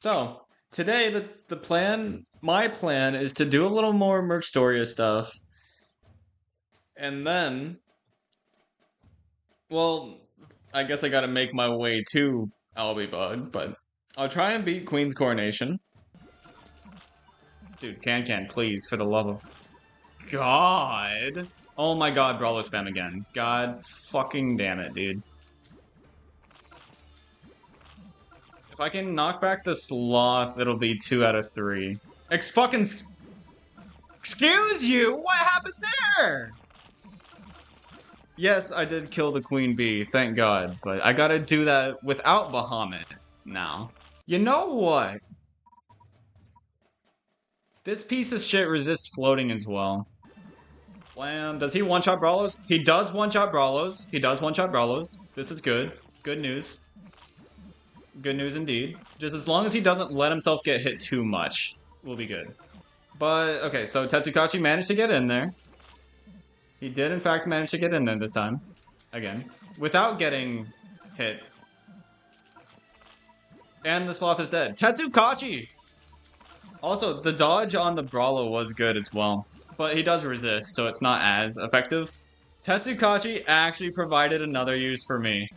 So today my plan is to do a little more Mercstoria stuff, and then, well, I guess I gotta make my way to Albibug, but I'll try and beat Queen's Coronation. Dude, can, please, for the love of God. Oh my God, Brawler spam again. God fucking damn it, dude. If I can knock back the Sloth, it'll be 2 out of 3. Excuse you? What happened there? Yes, I did kill the Queen Bee, thank God, but I gotta do that without Bahamut now. You know what? This piece of shit resists floating as well. Blam. Does he one-shot Brawlos? He does one-shot Brawlos. He does one-shot Brawlos. This is good. Good news. Good news indeed. Just as long as he doesn't let himself get hit too much, we'll be good. But, okay, so Tetsukachi managed to get in there. He did, in fact, manage to get in there this time. Again. Without getting hit. And the Sloth is dead. Tetsukachi! Also, the dodge on the Brawler was good as well. But he does resist, so it's not as effective. Tetsukachi actually provided another use for me.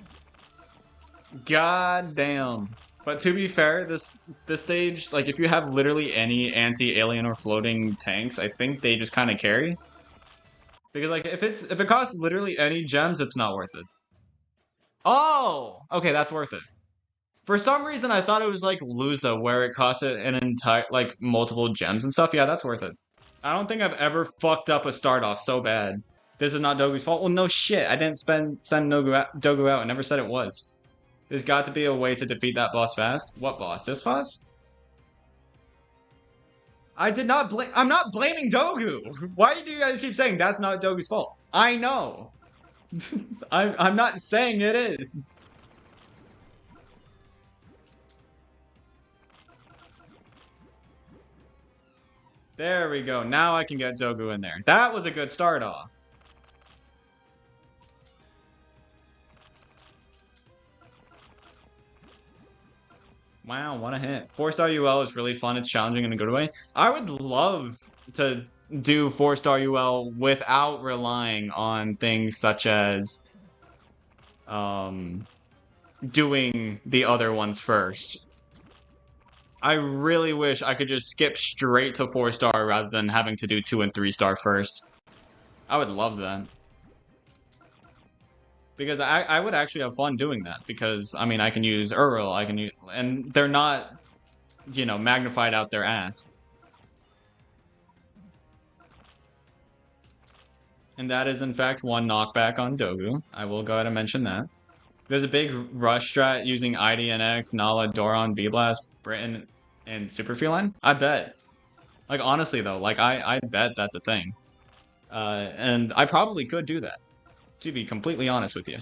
God damn. But to be fair, this stage, like, if you have literally any anti-alien or floating tanks, I think they just kind of carry. Because, like, if it costs literally any gems, it's not worth it. Oh! Okay, that's worth it. For some reason, I thought it was like Luza, where it costed an entire, like, multiple gems and stuff. Yeah, that's worth it. I don't think I've ever fucked up a start off so bad. This is not Dogu's fault. Well, no shit. I didn't send Dogu out. I never said it was. There's got to be a way to defeat that boss fast. What boss? This boss? I did not blame. I'm not blaming Dogu. Why do you guys keep saying that's not Dogu's fault? I know. I'm not saying it is. There we go. Now I can get Dogu in there. That was a good start off. Wow, what a hit. 4-star UL is really fun. It's challenging in a good way. I would love to do 4-star UL without relying on things such as doing the other ones first. I really wish I could just skip straight to 4-star rather than having to do 2 and 3-star first. I would love that. Because I would actually have fun doing that. Because, I mean, I can use Earl, I can use... And they're not, you know, magnified out their ass. And that is, in fact, one knockback on Dogu. I will go ahead and mention that. There's a big rush strat using IDNX, Naala, Doron, B-Blast, Britain, and Super Feline. I bet. Like, honestly, though, like, I bet that's a thing. And I probably could do that. To be completely honest with you.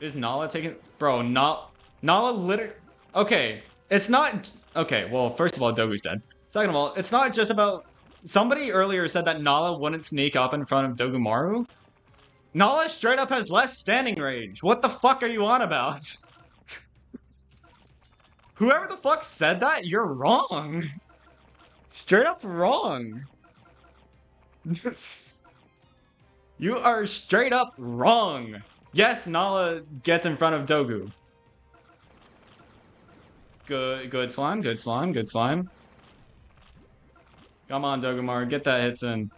Is Naala taking... Bro, Naala literally... Okay, it's not... Okay, well, first of all, Dogu's dead. Second of all, it's not just about... Somebody earlier said that Naala wouldn't sneak up in front of Dogumaru. Naala straight up has less standing range. What the fuck are you on about? Whoever the fuck said that, you're wrong. Straight up wrong. You are straight up wrong. Yes, Naala gets in front of Dogu. Good slime, good slime, good slime. Come on, Dogumaru, get that hits in.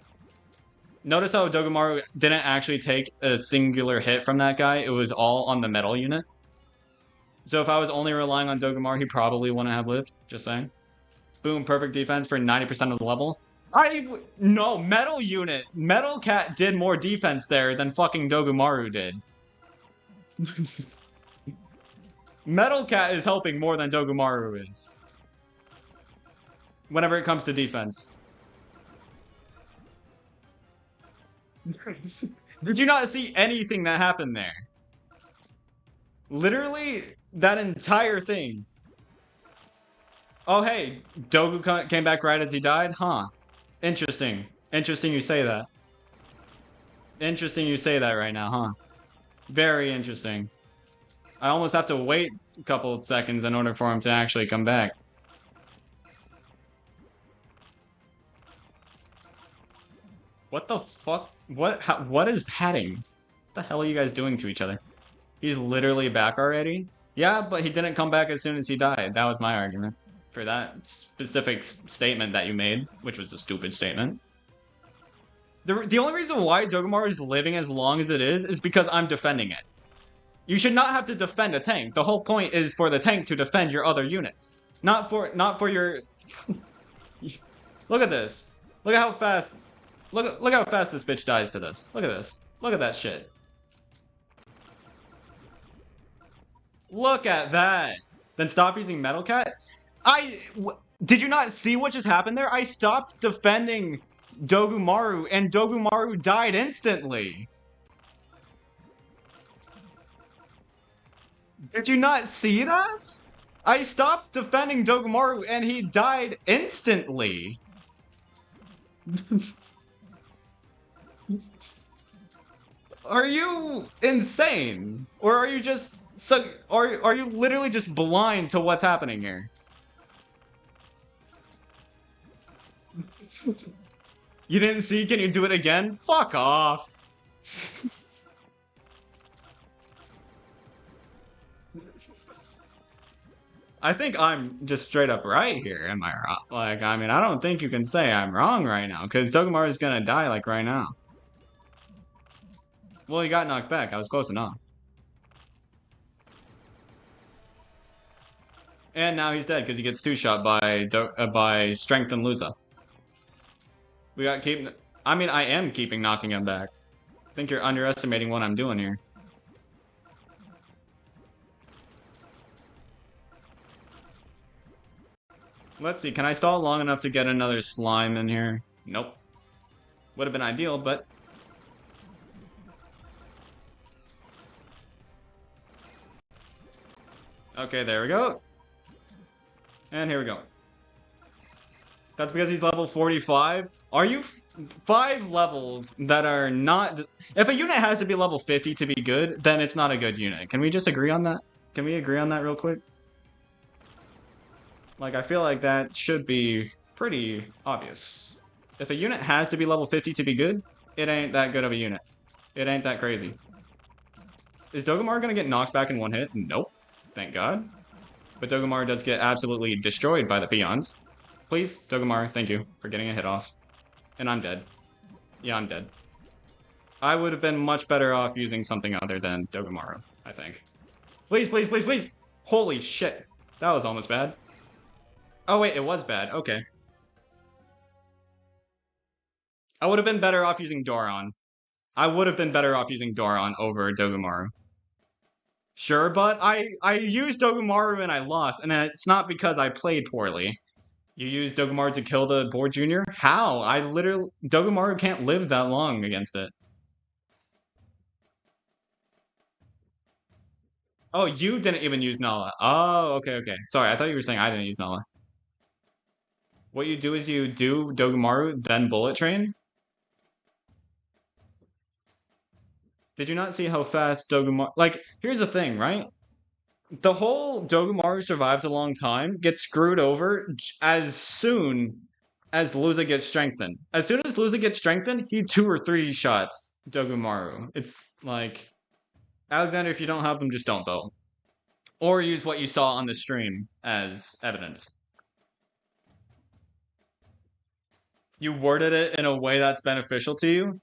Notice how Dogumaru didn't actually take a singular hit from that guy. It was all on the metal unit. So if I was only relying on Dogumaru, he probably wouldn't have lived. Just saying. Boom, perfect defense for 90% of the level. No, metal unit. Metal Cat did more defense there than fucking Dogumaru did. Metal Cat is helping more than Dogumaru is. Whenever it comes to defense. Did you not see anything that happened there? Literally, that entire thing. Oh, hey, Dogu came back right as he died? Huh. Interesting. Interesting you say that. Interesting you say that right now, huh? Very interesting. I almost have to wait a couple of seconds in order for him to actually come back. What the fuck? What is padding? What the hell are you guys doing to each other? He's literally back already? Yeah, but he didn't come back as soon as he died. That was my argument for that specific statement that you made, which was a stupid statement. The only reason why Dogumaru is living as long as it is because I'm defending it. You should not have to defend a tank. The whole point is for the tank to defend your other units. Not for your Look at this. Look at how fast Look how fast this bitch dies to this. Look at this. Look at that shit. Look at that. Then stop using Metal Cat. Did you not see what just happened there? I stopped defending Dogumaru and Dogumaru died instantly. Did you not see that? I stopped defending Dogumaru and he died instantly. Are you insane? Or are you just are you literally just blind to what's happening here? You didn't see? Can you do it again? Fuck off. I think I'm just straight up right here. Am I wrong? Like, I mean, I don't think you can say I'm wrong right now, because Dogumaru is gonna die, like, right now. Well, he got knocked back. I was close enough. And now he's dead, because he gets two-shot by Strength and Luza. We got keep... I mean, I am keeping knocking him back. I think you're underestimating what I'm doing here. Let's see, can I stall long enough to get another slime in here? Nope. Would have been ideal, but... Okay, there we go. And here we go. That's because he's level 45. Are you 5 levels that are not... If a unit has to be level 50 to be good, then it's not a good unit. Can we just agree on that? Can we agree on that real quick? Like, I feel like that should be pretty obvious. If a unit has to be level 50 to be good, it ain't that good of a unit. It ain't that crazy. Is Dogumaru gonna get knocked back in one hit? Nope. Thank God. But Dogumaru does get absolutely destroyed by the peons. Please, Dogumaru, thank you for getting a hit off. And I'm dead. Yeah, I'm dead. I would have been much better off using something other than Dogumaru, I think. Please, please, please, please! Holy shit. That was almost bad. Oh wait, it was bad. Okay. I would have been better off using Doron. I would have been better off using Doron over Dogumaru. Sure, but I used Dogumaru and I lost, and it's not because I played poorly. You used Dogumaru to kill the Boar Jr.? How? Dogumaru can't live that long against it. Oh, you didn't even use Naala. Oh, okay, okay. Sorry, I thought you were saying I didn't use Naala. What you do is you do Dogumaru, then Bullet Train? Did you not see how fast Dogumaru... Like, here's the thing, right? The whole Dogumaru survives a long time gets screwed over as soon as Luza gets strengthened. As soon as Luza gets strengthened, he 2 or 3 shots Dogumaru. It's like... Alexander, if you don't have them, just don't vote. Or use what you saw on the stream as evidence. You worded it in a way that's beneficial to you.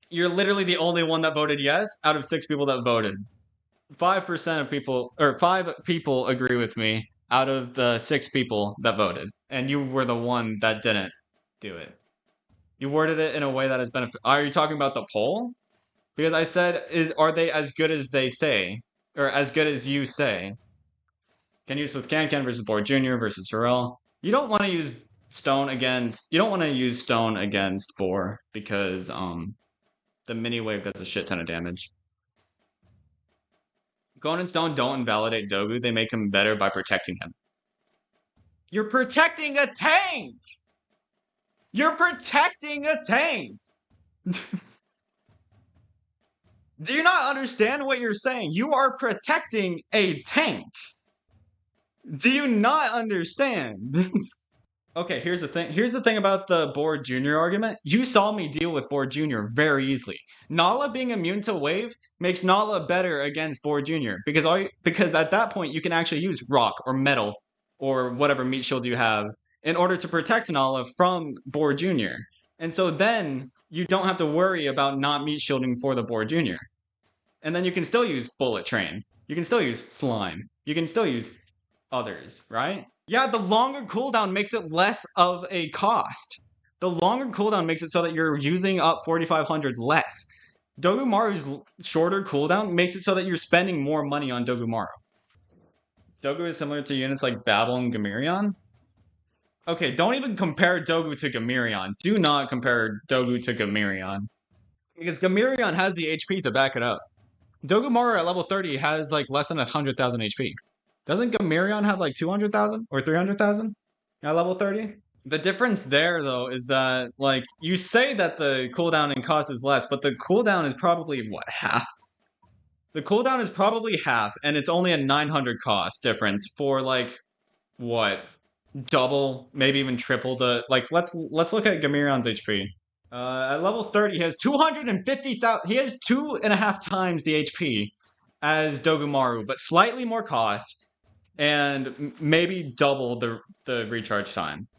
You're literally the only one that voted yes out of 6 people that voted. 5% of people, or 5 people agree with me out of the 6 people that voted. And you were the one that didn't do it. You worded it in a way that is beneficial. Are you talking about the poll? Because I said, are they as good as they say? Or as good as you say? Can use with Can versus Boar Jr. versus Harrell. You don't want to use Stone against... You don't want to use Stone against Boar because the mini wave does a shit ton of damage. Gon and Stone don't invalidate Dogu. They make him better by protecting him. You're protecting a tank! You're protecting a tank! Do you not understand what you're saying? You are protecting a tank. Do you not understand? Okay, here's the thing. Here's the thing about the Board Junior argument. You saw me deal with Board Junior very easily. Naala being immune to wave makes Naala better against Board Junior because at that point you can actually use rock or metal or whatever meat shield you have in order to protect Naala from Board Junior. And so then you don't have to worry about not meat shielding for the Board Junior. And then you can still use Bullet Train. You can still use Slime. You can still use others, right? Yeah, the longer cooldown makes it less of a cost. The longer cooldown makes it so that you're using up 4,500 less. Dogumaru's shorter cooldown makes it so that you're spending more money on Dogumaru. Dogu is similar to units like Babel and Gamirion. Okay, don't even compare Dogu to Gamirion. Do not compare Dogu to Gamirion. Because Gamirion has the HP to back it up. Dogumaru at level 30 has like less than 100,000 HP. Doesn't Gamirion have like 200,000 or 300,000 at level 30? The difference there, though, is that, like, you say that the cooldown and cost is less, but the cooldown is probably, what, half? The cooldown is probably half, and it's only a 900 cost difference for, like, what, double, maybe even triple the, like, let's look at Gamirion's HP. At level 30, he has 250,000, he has 2.5 times the HP as Dogumaru, but slightly more cost, and maybe double the recharge time.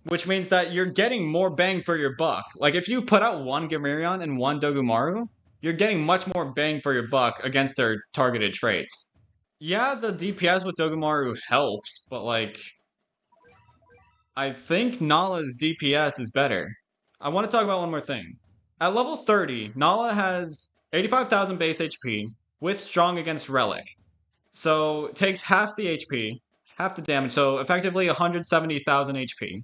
Which means that you're getting more bang for your buck. Like, if you put out one Gamirion and one Dogumaru, you're getting much more bang for your buck against their targeted traits. Yeah, the DPS with Dogumaru helps, but, like, I think Naala's DPS is better. I want to talk about one more thing. At level 30, Naala has 85,000 base HP with strong against Relic. So, takes half the HP, half the damage, so effectively 170,000 HP.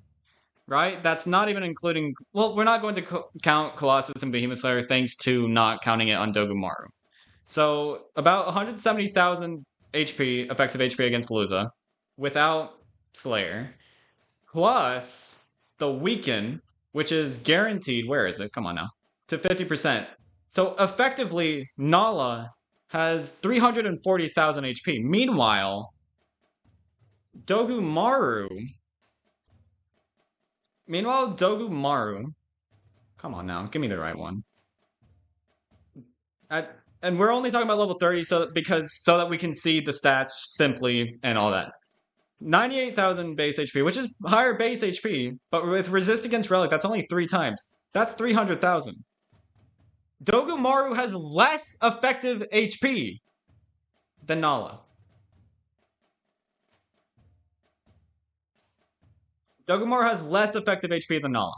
Right? That's not even including... Well, we're not going to count Colossus and Behemoth Slayer thanks to not counting it on Dogumaru. So, about 170,000 HP, effective HP against Luza, without Slayer. Plus, the Weaken, which is guaranteed... Where is it? Come on now. To 50%. So, effectively, Naala has 340,000 HP. Meanwhile, Dogumaru... Come on now, give me the right one. And we're only talking about level 30 so that we can see the stats simply and all that. 98,000 base HP, which is higher base HP, but with resist against Relic, that's only 3 times. That's 300,000. Dogumaru has less effective HP than Naala. Dogumaru has less effective HP than Naala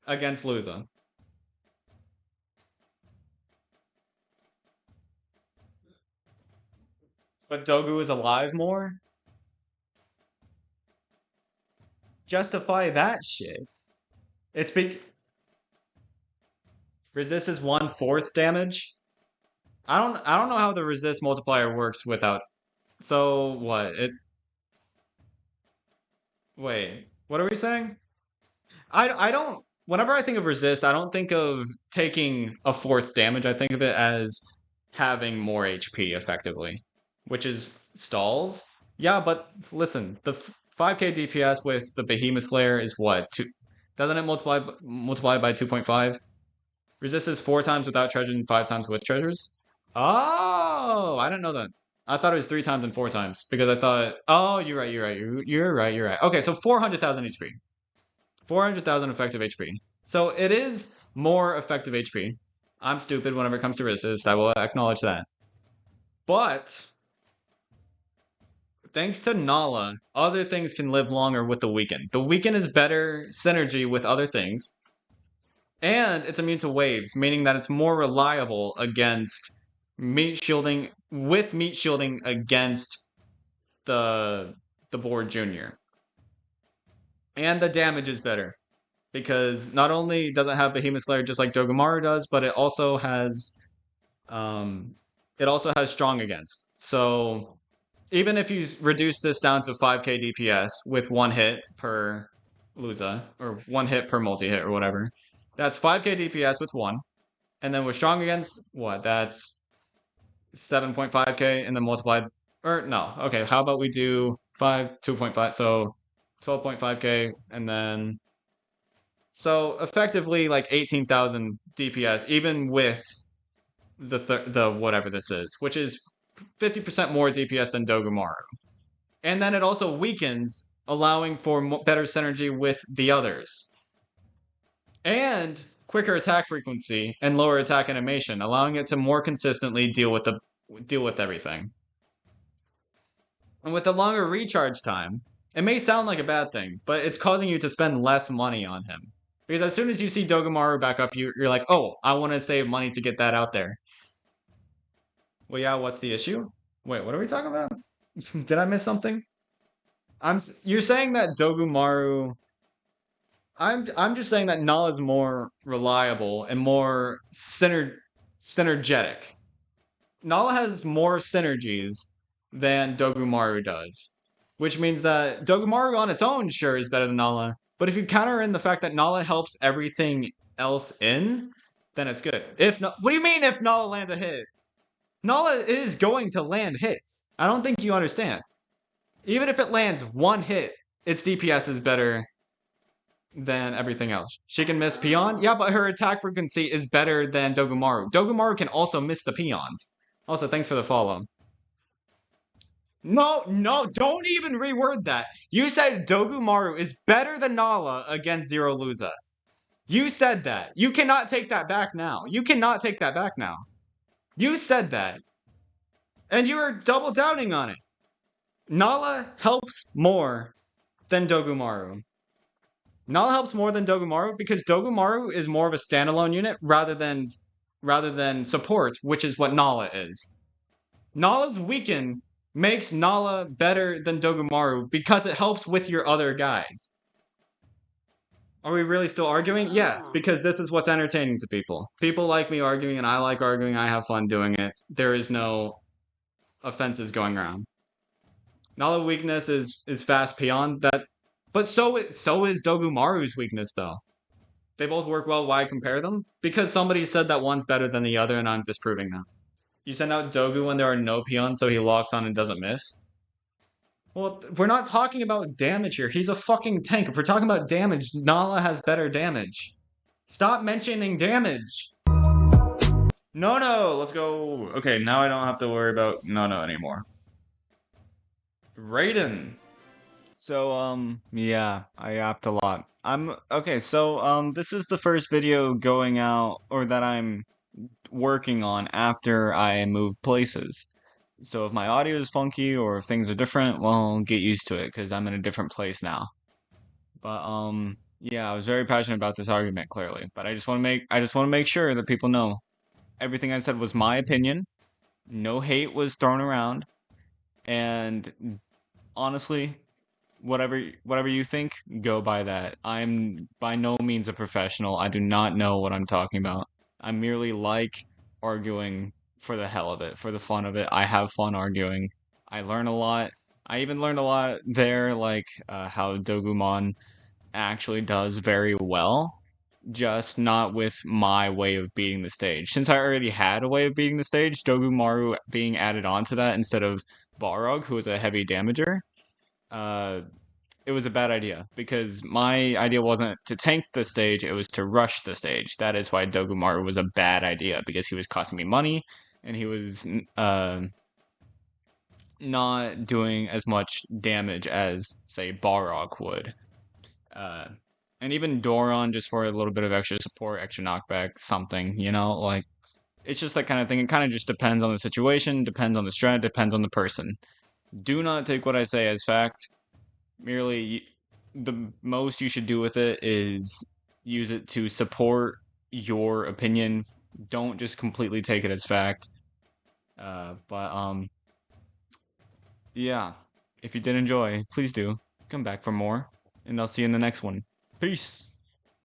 against Luza. But Dogu is alive more? Justify that shit. It's big. Resist is 1/4 damage. I don't know how the resist multiplier works without. So what? Wait, what are we saying? I don't. Whenever I think of resist, I don't think of taking a 4th damage. I think of it as having more HP effectively, which is stalls. Yeah, but listen, the 5k DPS with the Behemoth Slayer is what? Doesn't it multiply by 2.5? Resist is 4 times without treasure and 5 times with treasures. Oh, I didn't know that. I thought it was 3 times and 4 times because I thought, oh, you're right. You're right. Okay, so 400,000 HP. 400,000 effective HP. So it is more effective HP. I'm stupid whenever it comes to resist. I will acknowledge that. But thanks to Naala, other things can live longer with the Weaken. The Weaken is better synergy with other things. And it's immune to waves, meaning that it's more reliable against meat shielding against the Board Junior. And the damage is better. Because not only does it have Behemoth Slayer just like Dogumaru does, but it also has strong against. So even if you reduce this down to 5k DPS with 1 hit per Luza, or 1 hit per multi-hit or whatever, that's 5k DPS with 1. And then with Shgenanigans, what? That's 7.5k, and then multiplied, or no, okay, how about we do 5, 2.5, so 12.5k, and then, so effectively like 18,000 DPS, even with the whatever this is, which is 50% more DPS than Dogumaru. And then it also weakens, allowing for better synergy with the others. And quicker attack frequency and lower attack animation, allowing it to more consistently deal with everything. And with the longer recharge time, it may sound like a bad thing, but it's causing you to spend less money on him. Because as soon as you see Dogumaru back up, you're like, oh, I want to save money to get that out there. Well, yeah, what's the issue? Wait, what are we talking about? Did I miss something? You're saying that Dogumaru. I'm just saying that Naala is more reliable and more synergetic. Naala has more synergies than Dogumaru does, which means that Dogumaru on its own sure is better than Naala. But if you counter in the fact that Naala helps everything else in, then it's good. What do you mean if Naala lands a hit? Naala is going to land hits. I don't think you understand. Even if it lands one hit, its DPS is better than everything else. She can miss peon, yeah, but her attack frequency is better than Dogumaru. Dogumaru can also miss the peons. Also, thanks for the follow. No, don't even reword that. You said Dogumaru is better than Naala against Zero Luza. You said that. You cannot take that back now. You cannot take that back now. You said that. And you are double downing on it. Naala helps more than Dogumaru. Naala helps more than Dogumaru because Dogumaru is more of a standalone unit rather than support, which is what Naala is. Naala's weaken makes Naala better than Dogumaru because it helps with your other guys. Are we really still arguing? Yes, because this is what's entertaining to people. People like me arguing, and I like arguing. I have fun doing it. There is no offenses going around. Naala weakness is fast peon. But so is Dogumaru's weakness though. They both work well. Why compare them? Because somebody said that one's better than the other, and I'm disproving that. You send out Dogu when there are no peons, so he locks on and doesn't miss. Well, we're not talking about damage here. He's a fucking tank. If we're talking about damage, Naala has better damage. Stop mentioning damage. No, let's go. Okay, now I don't have to worry about no anymore. Raiden. So, yeah, I yapped a lot. Okay, so, this is the first video going out, or that I'm working on after I move places. So if my audio is funky or if things are different, well, get used to it because I'm in a different place now. But yeah, I was very passionate about this argument clearly, but I just want to make sure that people know everything I said was my opinion. No hate was thrown around, and honestly, whatever you think, go by that. I'm by no means a professional. I do not know what I'm talking about. I merely like arguing for the hell of it, for the fun of it. I have fun arguing. I learn a lot. I even learned a lot there, like how Dogumon actually does very well, just not with my way of beating the stage. Since I already had a way of beating the stage, Dogumaru being added onto that instead of Balrog, who was a heavy damager, uh, it was a bad idea because my idea wasn't to tank the stage, it was to rush the stage. That is why Dogumaru was a bad idea because he was costing me money and he was not doing as much damage as, say, Balrog would. And even Doron, just for a little bit of extra support, extra knockback, something, you know, like, it's just that kind of thing. It kind of just depends on the situation, depends on the strat, depends on the person. Do not take what I say as fact. Merely, the most you should do with it is use it to support your opinion. Don't just completely take it as fact. Yeah. If you did enjoy, please do come back for more, and I'll see you in the next one. Peace.